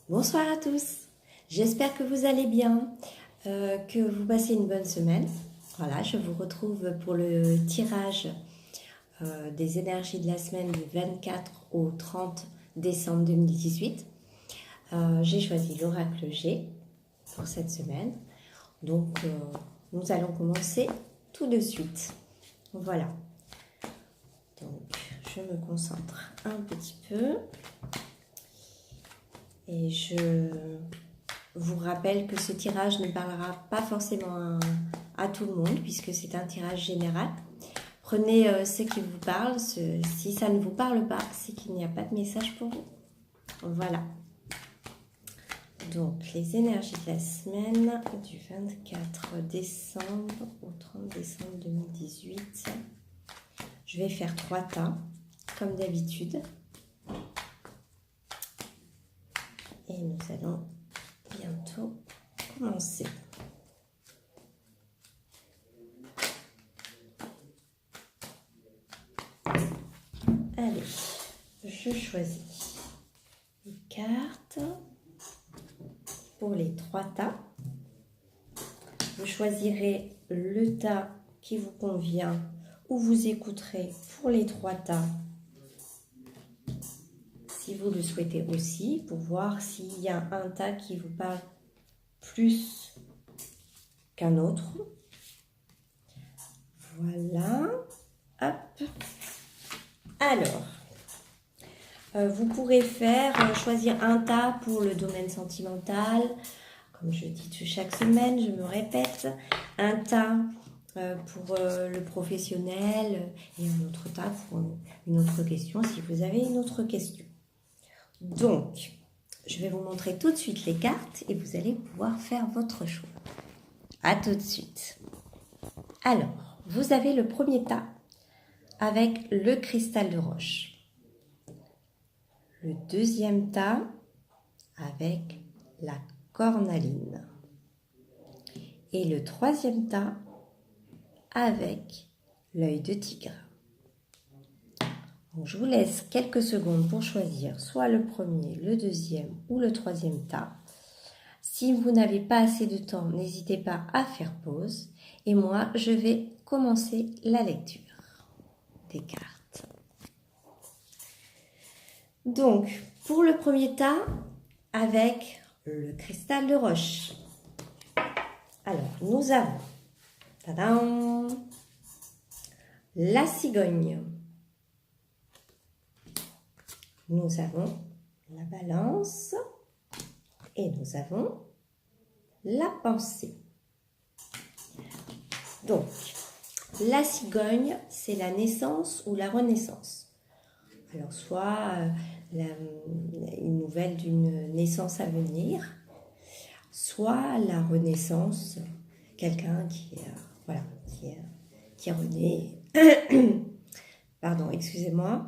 Bonsoir à tous, j'espère que vous allez bien, que vous passez une bonne semaine. Voilà, je vous retrouve pour le tirage des énergies de la semaine du 24 au 30 décembre 2018. J'ai choisi l'oracle G pour cette semaine, donc nous allons commencer tout de suite. Voilà, donc je me concentre un petit peu. Et je vous rappelle que ce tirage ne parlera pas forcément à tout le monde puisque c'est un tirage général. Prenez ce qui vous parle. Si ça ne vous parle pas, c'est qu'il n'y a pas de message pour vous. Voilà. Donc, les énergies de la semaine du 24 décembre au 30 décembre 2018. Je vais faire 3 tas, comme d'habitude. Et nous allons bientôt commencer. Allez, je choisis les cartes pour les 3 tas. Vous choisirez le tas qui vous convient ou vous écouterez pour les 3 tas si vous le souhaitez aussi, pour voir s'il y a un tas qui vous parle plus qu'un autre. Voilà. Hop. Alors, vous pourrez choisir un tas pour le domaine sentimental, comme je dis chaque semaine, je me répète, un tas pour le professionnel et un autre tas pour une autre question si vous avez une autre question. Donc, je vais vous montrer tout de suite les cartes et vous allez pouvoir faire votre choix. À tout de suite. Alors, vous avez le premier tas avec le cristal de roche. Le deuxième tas avec la cornaline. Et le troisième tas avec l'œil de tigre. Donc, je vous laisse quelques secondes pour choisir soit le premier, le deuxième ou le troisième tas. Si vous n'avez pas assez de temps, n'hésitez pas à faire pause. Et moi, je vais commencer la lecture des cartes. Donc, pour le premier tas, avec le cristal de roche. Alors, nous avons tadam, la cigogne. Nous avons la balance et nous avons la pensée. Donc, la cigogne, c'est la naissance ou la renaissance. Alors, soit une nouvelle d'une naissance à venir, soit la renaissance, quelqu'un qui renaît. Pardon, excusez-moi.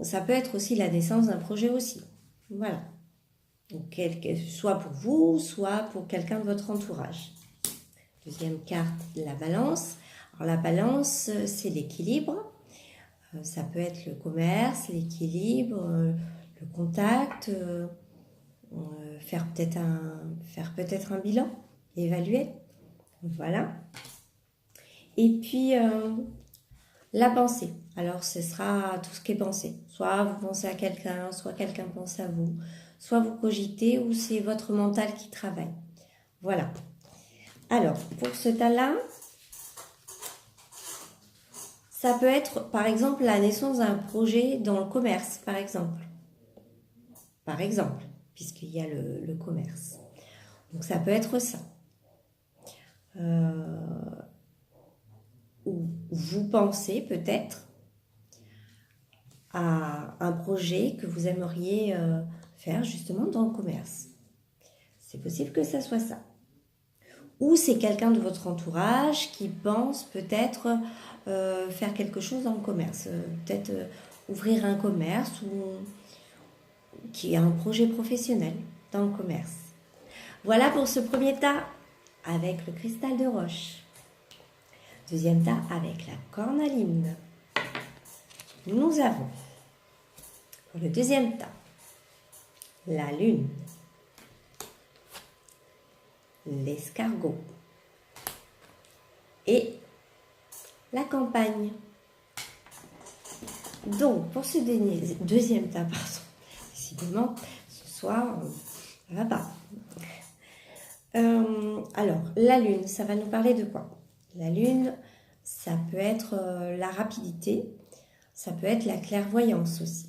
Ça peut être aussi la naissance d'un projet aussi. Voilà. Donc, soit pour vous, soit pour quelqu'un de votre entourage. Deuxième carte, la balance. Alors, la balance, c'est l'équilibre. Ça peut être le commerce, l'équilibre, le contact, faire peut-être un bilan, évaluer. Voilà. Et puis, la pensée. Alors, ce sera tout ce qui est pensé. Soit vous pensez à quelqu'un, soit quelqu'un pense à vous, soit vous cogitez ou c'est votre mental qui travaille. Voilà. Alors, pour ce tas-là, ça peut être, par exemple, la naissance d'un projet dans le commerce, par exemple. Par exemple, puisqu'il y a le commerce. Donc, ça peut être ça. Ou vous pensez peut-être à un projet que vous aimeriez faire justement dans le commerce. C'est possible que ça soit ça. Ou c'est quelqu'un de votre entourage qui pense peut-être faire quelque chose dans le commerce. Peut-être ouvrir un commerce ou qui a un projet professionnel dans le commerce. Voilà pour ce premier tas avec le cristal de roche. Deuxième tas avec la cornaline. Nous avons pour le deuxième tas la lune, l'escargot et la campagne. Donc, pour ce deuxième tas, pardon, décidément, ce soir, ça va pas. Alors, la lune, ça va nous parler de quoi? La lune, ça peut être la rapidité, ça peut être la clairvoyance aussi.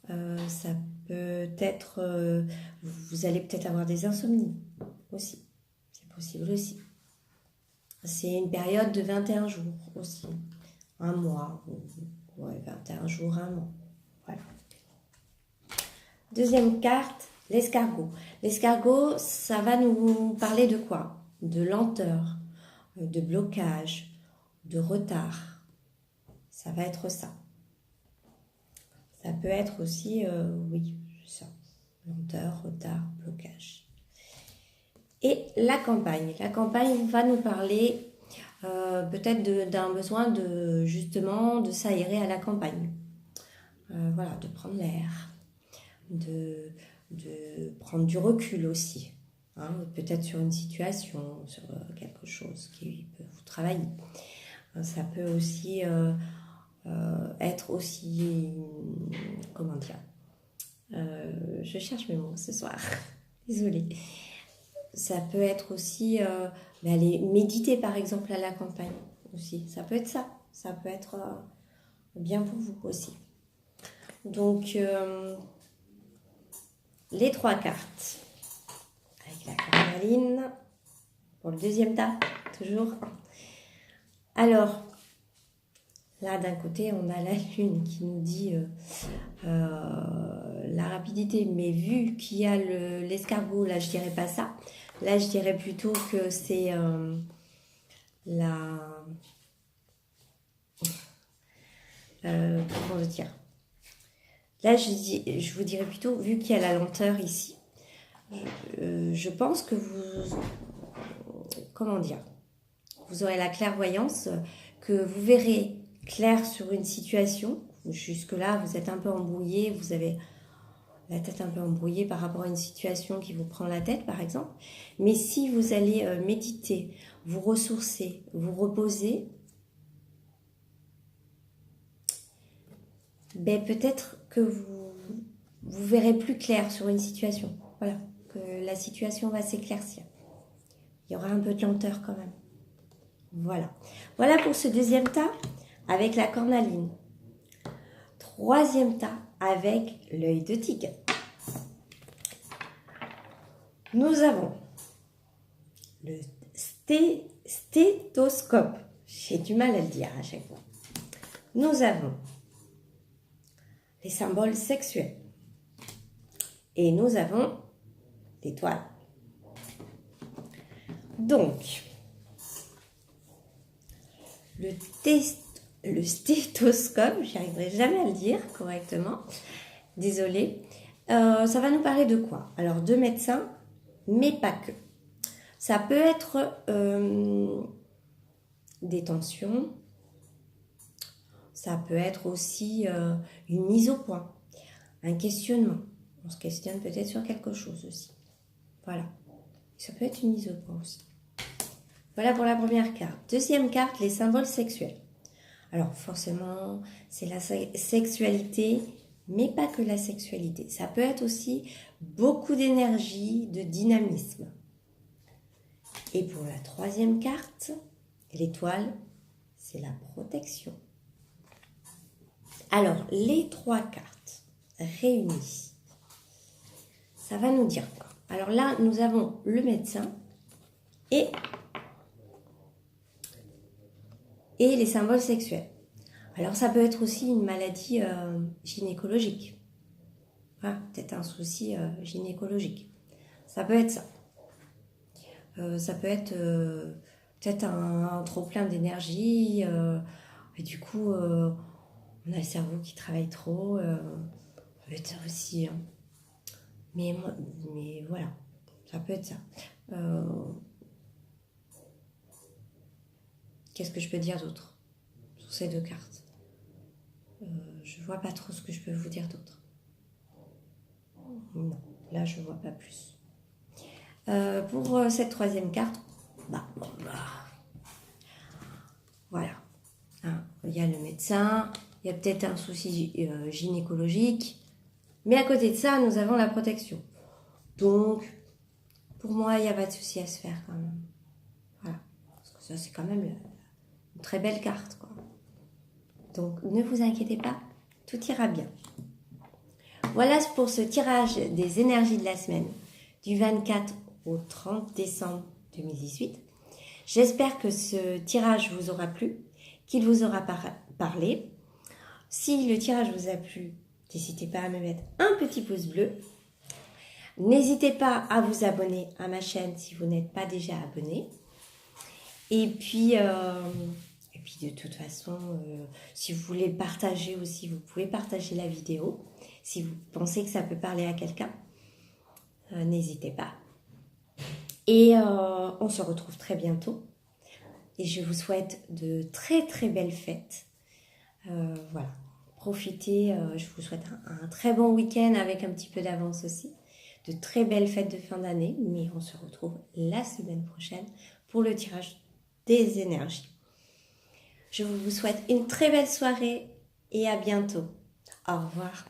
Ça peut être, vous allez peut-être avoir des insomnies aussi, c'est possible aussi. C'est une période de 21 jours aussi, un mois, ouais, 21 jours, un mois, voilà. Deuxième carte, l'escargot. L'escargot, ça va nous parler de quoi? De lenteur, de blocage, de retard. Ça va être ça. Ça peut être aussi, oui, ça. Lenteur, retard, blocage. Et la campagne. La campagne va nous parler peut-être d'un besoin de justement de s'aérer à la campagne. Voilà, de prendre l'air, de prendre du recul aussi. Hein, peut-être sur une situation, sur quelque chose qui peut vous travailler. Ça peut aussi être aussi, comment dire, je cherche mes mots ce soir, désolée. Ça peut être aussi aller méditer par exemple à la campagne aussi, ça peut être ça, ça peut être bien pour vous aussi. Donc les trois cartes avec la cornaline pour le deuxième tas, toujours. Alors là, d'un côté, on a la lune qui nous dit la rapidité, mais vu qu'il y a l'escargot, là, je dirais pas ça. Là, je dirais plutôt que c'est comment dire? Là, je vous dirais plutôt, vu qu'il y a la lenteur ici, je pense que comment dire? Vous aurez la clairvoyance, que vous verrez clair sur une situation. Jusque-là, vous êtes un peu embrouillé, vous avez la tête un peu embrouillée par rapport à une situation qui vous prend la tête, par exemple. Mais si vous allez méditer, vous ressourcer, vous reposer, ben peut-être que vous verrez plus clair sur une situation. Voilà, que la situation va s'éclaircir. Il y aura un peu de lenteur quand même. Voilà. Voilà pour ce deuxième tas avec la cornaline. Troisième tas avec l'œil de tigre. Nous avons le stéthoscope. J'ai du mal à le dire à chaque fois. Nous avons les symboles sexuels. Et nous avons l'étoile. Donc, le stéthoscope, j'y arriverai jamais à le dire correctement, désolée, ça va nous parler de quoi? Alors, de médecins, mais pas que. Ça peut être des tensions, ça peut être aussi une mise au point, un questionnement. On se questionne peut-être sur quelque chose aussi. Voilà. Ça peut être une mise au point aussi. Voilà pour la première carte. Deuxième carte, les symboles sexuels. Alors forcément, c'est la sexualité, mais pas que la sexualité. Ça peut être aussi beaucoup d'énergie, de dynamisme. Et pour la troisième carte, l'étoile, c'est la protection. Alors, les trois cartes réunies, ça va nous dire quoi? Alors là, nous avons le médecin et les symboles sexuels. Alors, ça peut être aussi une maladie gynécologique. Voilà, peut-être un souci gynécologique. Ça peut être ça. Ça peut être peut-être un trop-plein d'énergie. Et du coup, on a le cerveau qui travaille trop. Ça peut être ça aussi. Hein. Mais voilà, ça peut être ça. Qu'est-ce que je peux dire d'autre sur ces deux cartes? Je vois pas trop ce que je peux vous dire d'autre. Non. Là, je ne vois pas plus. Pour cette troisième carte, voilà. Hein, il y a le médecin, il y a peut-être un souci gynécologique, mais à côté de ça, nous avons la protection. Donc, pour moi, il n'y a pas de souci à se faire quand même. Voilà. Parce que ça, c'est quand même une très belle carte, quoi. Donc, ne vous inquiétez pas, tout ira bien. Voilà pour ce tirage des énergies de la semaine du 24 au 30 décembre 2018. J'espère que ce tirage vous aura plu, qu'il vous aura parlé. Si le tirage vous a plu, n'hésitez pas à me mettre un petit pouce bleu. N'hésitez pas à vous abonner à ma chaîne si vous n'êtes pas déjà abonné. Et puis de toute façon, si vous voulez partager aussi, vous pouvez partager la vidéo. Si vous pensez que ça peut parler à quelqu'un, n'hésitez pas. Et on se retrouve très bientôt. Et je vous souhaite de très très belles fêtes. Voilà, profitez. Je vous souhaite un très bon week-end avec un petit peu d'avance aussi. De très belles fêtes de fin d'année. Mais on se retrouve la semaine prochaine pour le tirage des énergies. Je vous souhaite une très belle soirée et à bientôt. Au revoir.